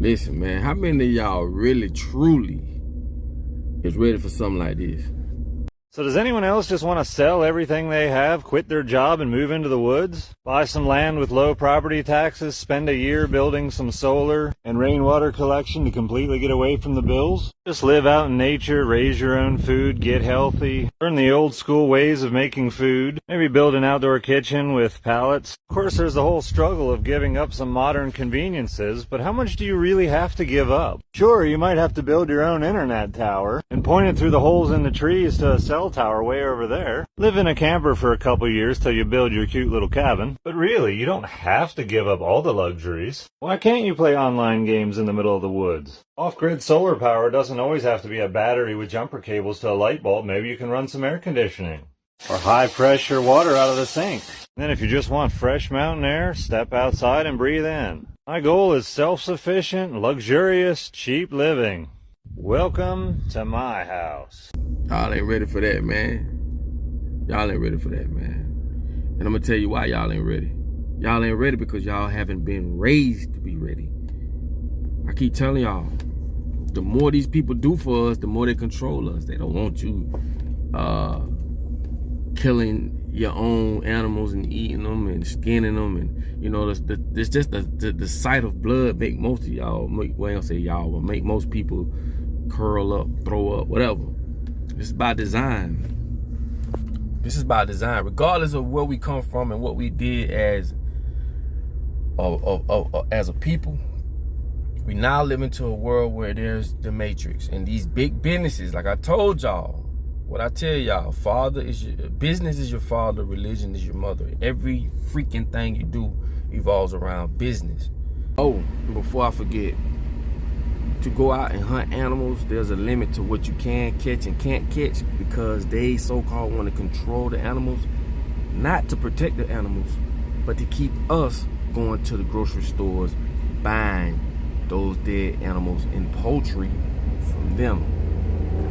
Listen, man, how many of y'all really, truly is ready for something like this? So does anyone else just want to sell everything they have, quit their job, and move into the woods? Buy some land with low property taxes, spend a year building some solar and rainwater collection to completely get away from the bills? Just live out in nature, raise your own food, get healthy, learn the old school ways of making food, maybe build an outdoor kitchen with pallets. Of course, there's the whole struggle of giving up some modern conveniences, but how much do you really have to give up? Sure, you might have to build your own internet tower and point it through the holes in the trees to a cell tower way over there. Live in a camper for a couple years till you build your cute little cabin. But really, you don't have to give up all the luxuries. Why can't you play online games in the middle of the woods? Off-grid solar power doesn't always have to be a battery with jumper cables to a light bulb. Maybe you can run some air conditioning. Or high-pressure water out of the sink. And then if you just want fresh mountain air, step outside and breathe in. My goal is self-sufficient, luxurious, cheap living. Welcome to my house. Y'all ain't ready for that, man. Y'all ain't ready for that, man. And I'm gonna tell you why y'all ain't ready. Y'all ain't ready because y'all haven't been raised to be ready. I keep telling y'all, the more these people do for us, the more they control us. They don't want you killing your own animals and eating them and skinning them, and you know, it's just the sight of blood make most of y'all, well, I don't say y'all, but make most people curl up, throw up, whatever. This is by design. This is by design, regardless of where we come from and what we did as a people. We now live into a world where there's the matrix and these big businesses. Like I told y'all, what I tell y'all, business is your father, religion is your mother. Every freaking thing you do evolves around business. Oh, and before I forget, to go out and hunt animals, there's a limit to what you can catch and can't catch, because they so-called want to control the animals, not to protect the animals, but to keep us going to the grocery stores, buying those dead animals and poultry from them.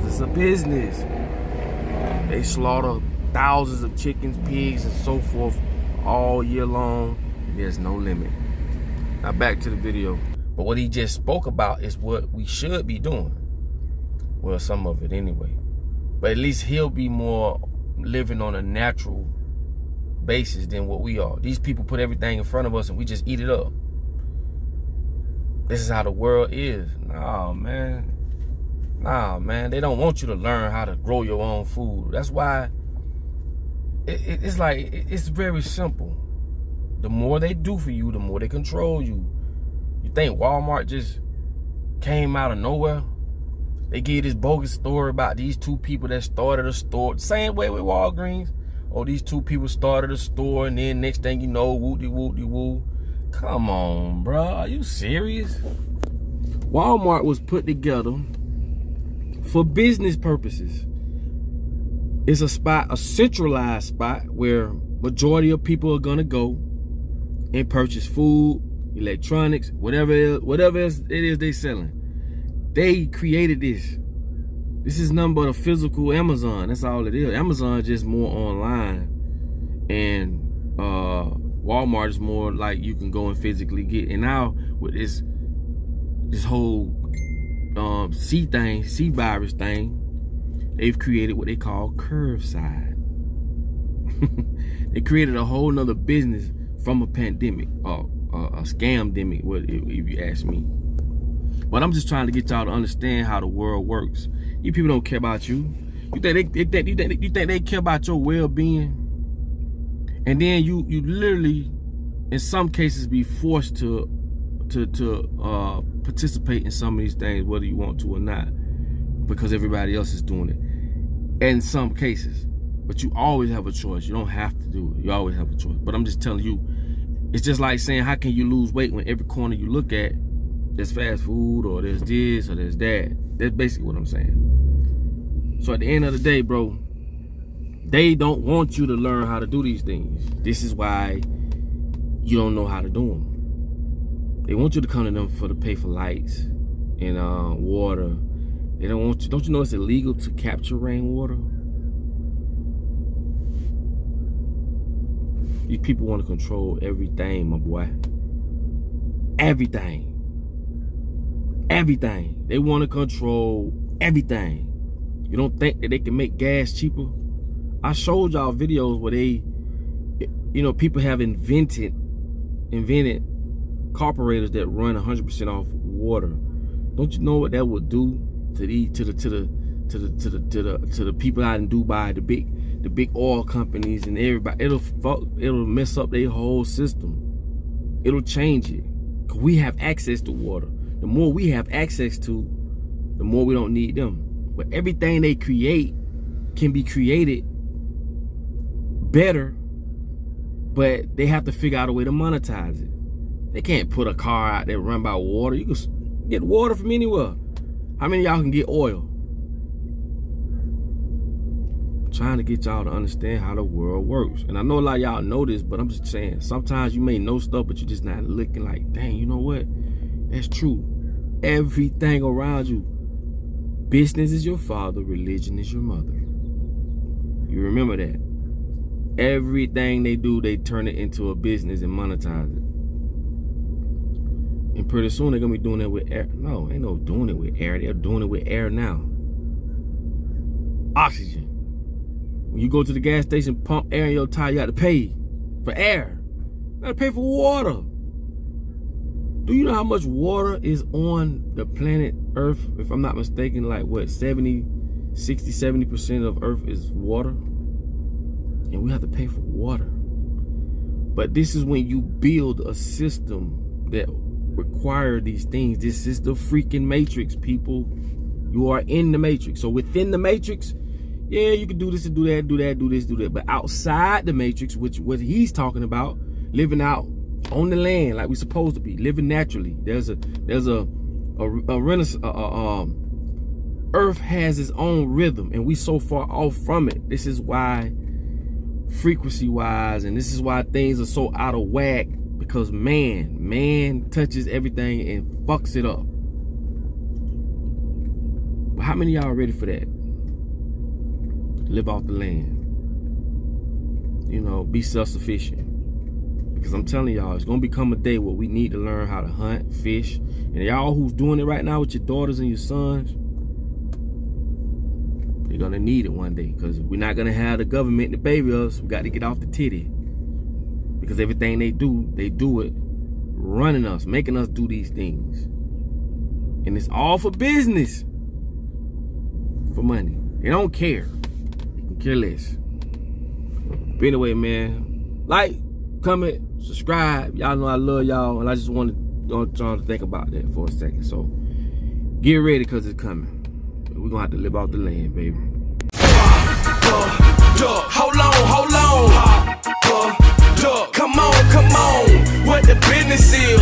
It's a business. They slaughter thousands of chickens, pigs, and so forth all year long, and there's no limit. Now back to the video. But what he just spoke about is what we should be doing. Well, some of it anyway. But at least he'll be more living on a natural basis than what we are. These people put everything in front of us and we just eat it up. This is how the world is. Nah, man. They don't want you to learn how to grow your own food. That's why it's very simple. The more they do for you, the more they control you. You think Walmart just came out of nowhere? They gave this bogus story about these two people that started a store. Same way with Walgreens. Oh, these two people started a store, and then next thing you know, woo-de-woo-de-woo. Come on, bro. Are you serious? Walmart was put together for business purposes. It's a spot, a centralized spot, where majority of people are gonna go and purchase food, electronics, whatever else it is they selling. They created this. This is nothing but a physical Amazon. That's all it is. Amazon is just more online, and Walmart is more like you can go and physically get. And now with this whole C virus thing, they've created what they call curbside. They created a whole nother business from a pandemic, a scam-demic, if you ask me. But I'm just trying to get y'all to understand how the world works. You people don't care about you. You think they care about your well-being? And then you literally, in some cases, be forced to participate in some of these things, whether you want to or not, because everybody else is doing it. In some cases, but you always have a choice. You don't have to do it. You always have a choice. But I'm just telling you, it's just like saying, how can you lose weight when every corner you look at, there's fast food, or there's this, or there's that? That's basically what I'm saying. So at the end of the day, bro, they don't want you to learn how to do these things. This is why you don't know how to do them. They want you to come to them to pay for lights and water. They don't want you. Don't you know it's illegal to capture rainwater? These people want to control everything, my boy. Everything. everything. They want to control everything. You don't think that they can make gas cheaper? I showed y'all videos where they, you know, people have invented carburetors that run 100% off water. Don't you know what that would do to the people out in Dubai, the big oil companies and everybody? It'll mess up their whole system. It'll change it. 'Cause we have access to water. The more we have access to, the more we don't need them. But everything they create can be created better, but they have to figure out a way to monetize it. They can't put a car out there run by water. You can get water from anywhere. How many of y'all can get oil? I'm trying to get y'all to understand how the world works. And I know a lot of y'all know this, but I'm just saying, sometimes you may know stuff, but you're just not looking like, dang, you know what? That's true. Everything around you. Business is your father, religion is your mother. You remember that. Everything they do, they turn it into a business and monetize it. And pretty soon they're gonna be doing it with air. No, ain't no doing it with air. They're doing it with air now. Oxygen. When you go to the gas station, pump air in your tire, you got to pay for air. You got to pay for water. Do you know how much water is on the planet Earth? If I'm not mistaken, like what, 70% of Earth is water? And we have to pay for water. But this is when you build a system that require these things. This is the freaking matrix, people. You are in the matrix. So within the matrix, yeah, you can do this and do that, do that, do this, do that. But outside the matrix, which what he's talking about, living out on the land like we're supposed to be, living naturally. There's a renaissance. Earth has its own rhythm, and we so far off from it. This is why, frequency-wise, and this is why things are so out of whack, because man touches everything and fucks it up. But how many of y'all are ready for that? Live off the land. You know, be self-sufficient. Because I'm telling y'all, it's gonna become a day where we need to learn how to hunt, fish. And y'all who's doing it right now with your daughters and your sons, you're gonna need it one day. Because we're not gonna have the government to baby us. We got to get off the titty. Because everything they do it running us, making us do these things. And it's all for business. For money. They don't care. They can care less. But anyway, man, like, comment, subscribe. Y'all know I love y'all, and I just want y'all to think about that for a second. So get ready, because it's coming. We're gonna have to live off the land, baby. Hold on. Come on. What the business is.